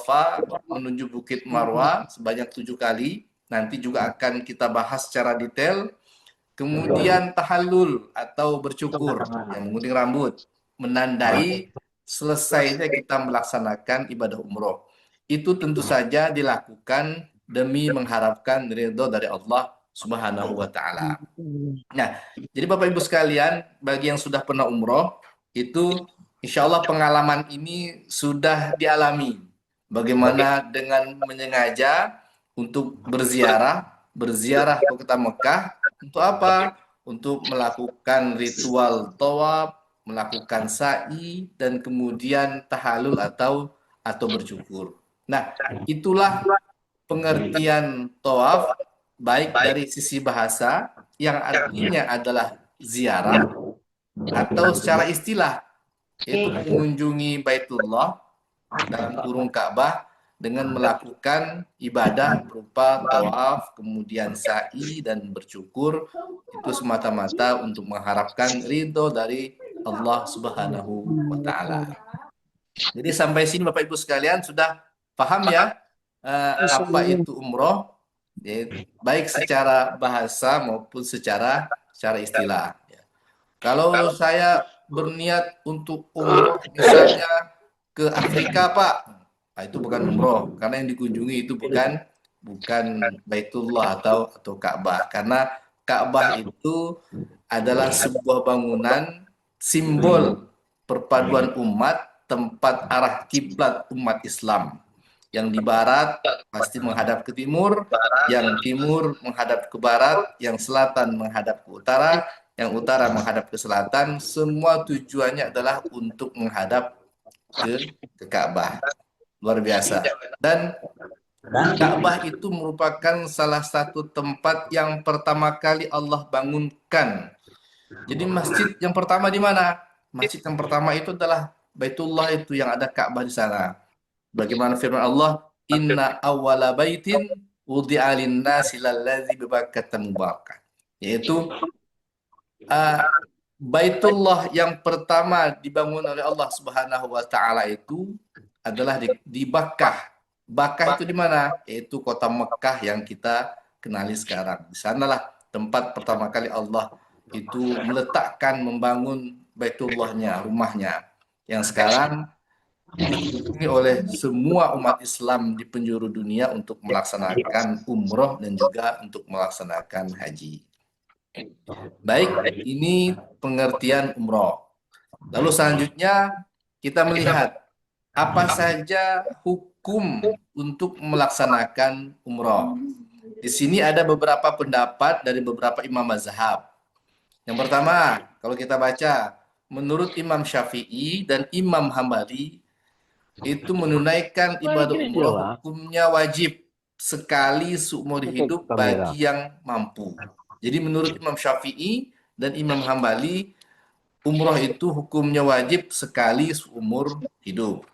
Safa menuju Bukit Marwa sebanyak 7 kali. Nanti juga akan kita bahas secara detail. Kemudian tahallul atau bercukur, yang menggunting rambut, menandai selesainya kita melaksanakan ibadah umroh. Itu tentu saja dilakukan demi mengharapkan ridho dari Allah Subhanahu wa Ta'ala. Nah, jadi Bapak Ibu sekalian, bagi yang sudah pernah umroh, itu insya Allah pengalaman ini sudah dialami. Bagaimana dengan menyengaja untuk berziarah ke kota Mekah, untuk apa? Untuk melakukan ritual tawaf, melakukan sa'i, dan kemudian tahallul atau bercukur. Nah, itulah pengertian tawaf, baik dari sisi bahasa, yang artinya adalah ziarah, atau secara istilah, yaitu mengunjungi Baitullah, dalam kurung Ka'bah, dengan melakukan ibadah berupa tawaf, kemudian sa'i, dan bercukur. Itu semata-mata untuk mengharapkan ridho dari Allah Subhanahu wa Ta'ala. Jadi sampai sini Bapak Ibu sekalian sudah paham ya apa itu umroh, baik secara bahasa maupun secara istilah. Kalau saya berniat untuk umroh misalnya ke Afrika, Pak, nah, itu bukan umroh, karena yang dikunjungi itu bukan Baitullah atau Ka'bah, karena Ka'bah itu adalah sebuah bangunan simbol perpaduan umat, tempat arah kiblat umat Islam. Yang di barat pasti menghadap ke timur, yang timur menghadap ke barat, yang selatan menghadap ke utara, yang utara menghadap ke selatan. Semua tujuannya adalah untuk menghadap ke Ka'bah. Luar biasa. Dan Ka'bah itu merupakan salah satu tempat yang pertama kali Allah bangunkan. Jadi masjid yang pertama di mana? Masjid yang pertama itu adalah Baitullah, itu yang ada Ka'bah di sana. Bagaimana firman Allah, Inna awwala baitin wudi'a lin-nasi lalladzi bi Bakkata mubarakan. Yaitu Baitullah yang pertama dibangun oleh Allah Subhanahu wa Ta'ala itu adalah di Bakkah. Bakkah itu di mana? Yaitu kota Mekah yang kita kenali sekarang. Di sanalah tempat pertama kali Allah itu meletakkan, membangun Baitullahnya, rumahnya, yang sekarang dikunjungi oleh semua umat Islam di penjuru dunia untuk melaksanakan umroh dan juga untuk melaksanakan haji. Baik, ini pengertian umroh. Lalu selanjutnya kita melihat apa saja hukum untuk melaksanakan umroh. Di sini ada beberapa pendapat dari beberapa imam mazhab. Yang pertama, kalau kita baca, menurut Imam Syafi'i dan Imam Hambali, itu menunaikan ibadah umroh hukumnya wajib sekali seumur hidup bagi yang mampu. Jadi menurut Imam Syafi'i dan Imam Hambali, umroh itu hukumnya wajib sekali seumur hidup.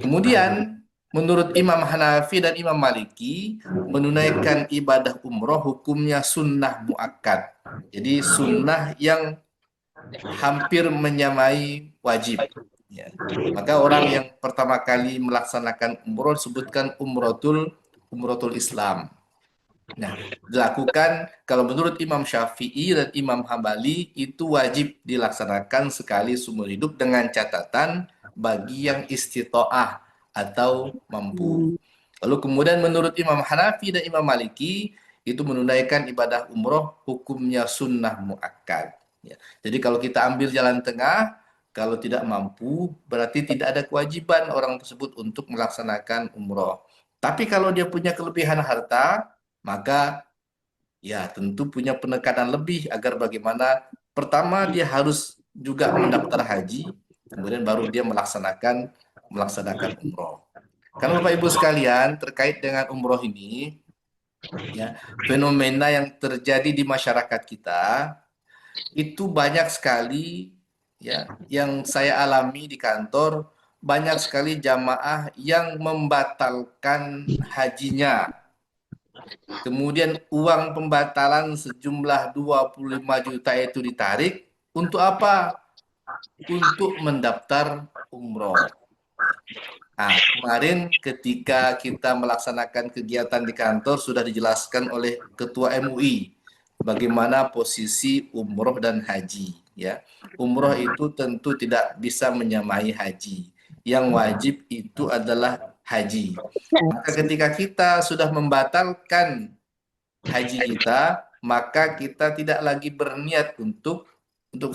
Kemudian menurut Imam Hanafi dan Imam Maliki, menunaikan ibadah umroh hukumnya sunnah muakkad. Jadi sunnah yang hampir menyamai wajib. Ya. Maka orang yang pertama kali melaksanakan umroh disebutkan umrotul Islam. Nah, dilakukan kalau menurut Imam Syafi'i dan Imam Hambali itu wajib dilaksanakan sekali seumur hidup dengan catatan bagi yang istitoah atau mampu. Lalu kemudian menurut Imam Hanafi dan Imam Maliki itu menunaikan ibadah umroh hukumnya sunnah muakkad. Ya. Jadi kalau kita ambil jalan tengah, kalau tidak mampu berarti tidak ada kewajiban orang tersebut untuk melaksanakan umroh. Tapi kalau dia punya kelebihan harta, maka ya tentu punya penekanan lebih agar bagaimana pertama dia harus juga mendaftar haji, kemudian baru dia melaksanakan umroh. Karena Bapak Ibu sekalian, terkait dengan umroh ini, ya, fenomena yang terjadi di masyarakat kita itu banyak sekali, ya, yang saya alami di kantor, banyak sekali jamaah yang membatalkan hajinya. Kemudian uang pembatalan sejumlah 25 juta itu ditarik untuk apa? Untuk mendaftar umroh. Kemarin ketika kita melaksanakan kegiatan di kantor sudah dijelaskan oleh Ketua MUI bagaimana posisi umroh dan haji. Ya, umroh itu tentu tidak bisa menyamai haji. Yang wajib itu adalah haji. Maka ketika kita sudah membatalkan haji kita, maka kita tidak lagi berniat untuk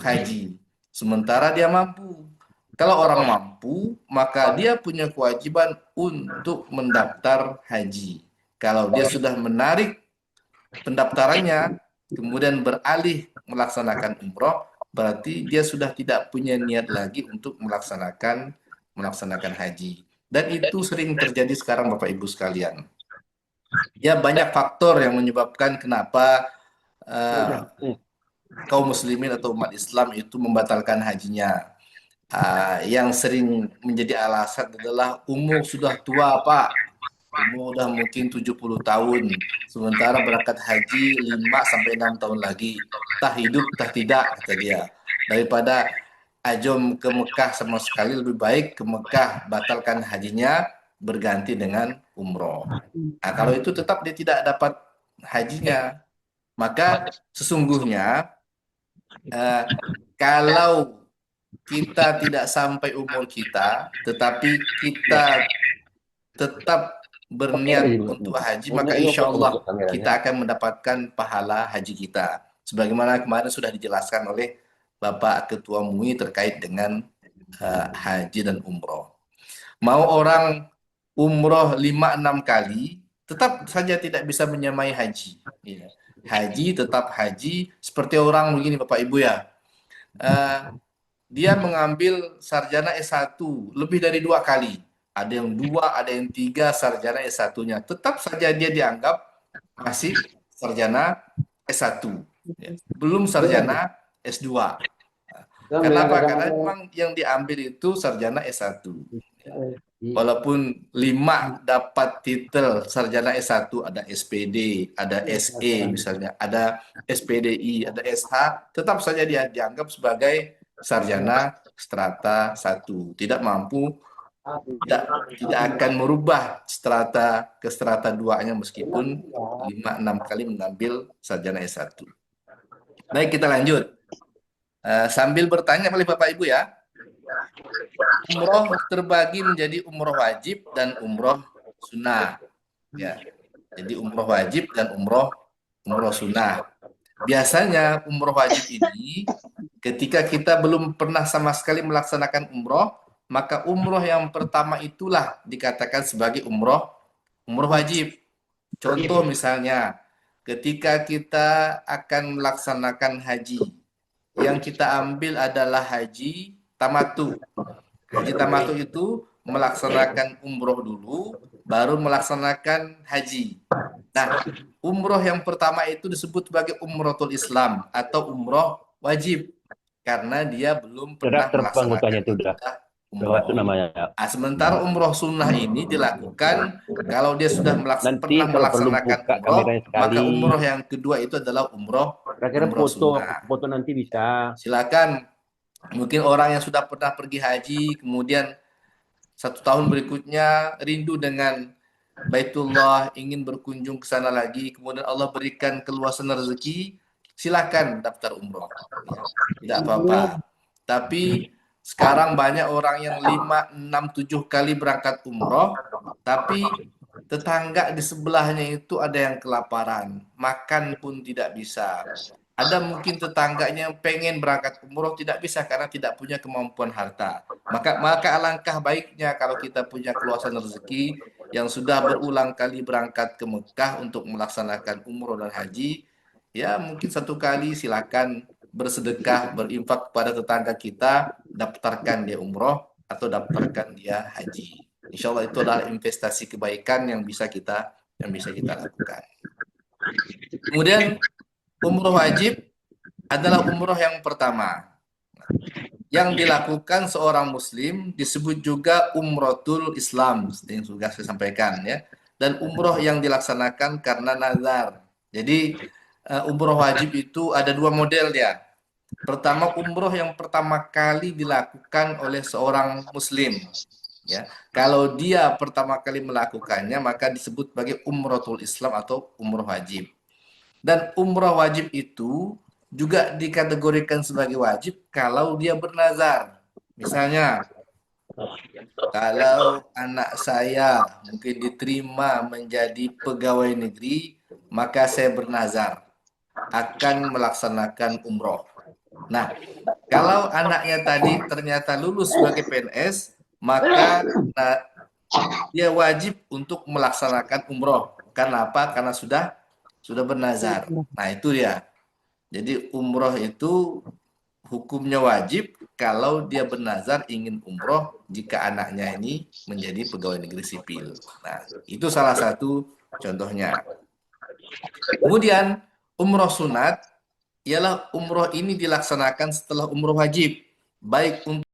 haji. Sementara dia mampu. Kalau orang mampu, maka dia punya kewajiban untuk mendaftar haji. Kalau dia sudah menarik pendaftarannya, kemudian beralih melaksanakan umroh, berarti dia sudah tidak punya niat lagi untuk melaksanakan haji. Dan itu sering terjadi sekarang Bapak Ibu sekalian. Ya banyak faktor yang menyebabkan kenapa kaum muslimin atau umat Islam itu membatalkan hajinya. Yang sering menjadi alasan adalah umur sudah tua Pak, umur udah mungkin 70 tahun, sementara berangkat haji 5 sampai 6 tahun lagi, tah hidup tah tidak kata dia. Daripada ajom ke Mekah sama sekali, lebih baik ke Mekah batalkan hajinya berganti dengan umroh. Kalau itu tetap dia tidak dapat hajinya, maka sesungguhnya kalau kita tidak sampai umur kita, tetapi kita tetap berniat untuk haji, maka insya Allah kita akan mendapatkan pahala haji kita. Sebagaimana kemarin sudah dijelaskan oleh Bapak Ketua MUI terkait dengan haji dan umroh. Mau orang umroh 5-6 kali, tetap saja tidak bisa menyamai haji. Ya. Haji tetap haji, seperti orang begini Bapak Ibu ya. Dia mengambil sarjana S1 lebih dari 2 kali. Ada yang 2, ada yang 3 sarjana S1-nya. Tetap saja dia dianggap masih sarjana S1. Ya. Belum sarjana S2. Kenapa? Karena memang yang diambil itu sarjana S1. Walaupun 5 dapat titel sarjana S1, ada SPD, ada SE misalnya, ada SPDI, ada SH, tetap saja dia dianggap sebagai sarjana strata 1. Tidak mampu, tidak akan merubah strata ke strata 2-nya meskipun 5-6 kali mengambil sarjana S1. Baik, kita lanjut. Sambil bertanya oleh Bapak Ibu ya. Umroh terbagi menjadi umroh wajib dan umroh sunnah. Ya. Jadi umroh wajib dan umroh sunnah. Biasanya umroh wajib ini ketika kita belum pernah sama sekali melaksanakan umroh, maka umroh yang pertama itulah dikatakan sebagai umroh wajib. Contoh misalnya, ketika kita akan melaksanakan haji, yang kita ambil adalah haji tamatu. Haji tamatu itu melaksanakan umroh dulu, baru melaksanakan haji. Nah, umroh yang pertama itu disebut sebagai umrohul Islam atau umroh wajib karena dia belum pernah melaksanakan ibadah umroh. Itu namanya. Sementara umroh sunnah ini dilakukan kalau dia sudah pernah melaksanakan umroh, maka umroh yang kedua itu adalah umroh sunnah. Foto nanti bisa. Silakan, mungkin orang yang sudah pernah pergi haji, kemudian 1 tahun berikutnya rindu dengan Baitullah, ingin berkunjung ke sana lagi, kemudian Allah berikan keluasan rezeki, silakan daftar umroh. Ya, tidak apa-apa. Tapi sekarang banyak orang yang 5, 6, 7 kali berangkat umroh, tapi tetangga di sebelahnya itu ada yang kelaparan, makan pun tidak bisa. Ada mungkin tetangganya yang pengen berangkat umroh tidak bisa karena tidak punya kemampuan harta. Maka alangkah baiknya kalau kita punya keluasan rezeki yang sudah berulang kali berangkat ke Mekah untuk melaksanakan umroh dan haji, ya mungkin 1 kali silakan bersedekah, berinfak kepada tetangga kita, daftarkan dia umroh atau daftarkan dia haji. Insya Allah itu adalah investasi kebaikan yang bisa kita lakukan. Kemudian umroh wajib adalah umroh yang pertama. Yang dilakukan seorang muslim disebut juga umrohul Islam, yang sudah saya sampaikan ya. Dan umroh yang dilaksanakan karena nazar. Jadi umroh wajib itu ada 2 model ya. Pertama, umroh yang pertama kali dilakukan oleh seorang muslim. Ya, kalau dia pertama kali melakukannya maka disebut sebagai umrotul Islam atau umroh wajib. Dan umroh wajib itu juga dikategorikan sebagai wajib kalau dia bernazar. Misalnya, kalau anak saya mungkin diterima menjadi pegawai negeri, maka saya bernazar akan melaksanakan umroh. Nah, kalau anaknya tadi ternyata lulus sebagai PNS, maka dia wajib untuk melaksanakan umroh. Karena apa? Karena sudah bernazar. Nah, itu dia. Jadi umroh itu hukumnya wajib kalau dia bernazar ingin umroh jika anaknya ini menjadi pegawai negeri sipil. Nah, itu salah satu contohnya. Kemudian umroh sunat ialah umroh ini dilaksanakan setelah umroh wajib, baik untuk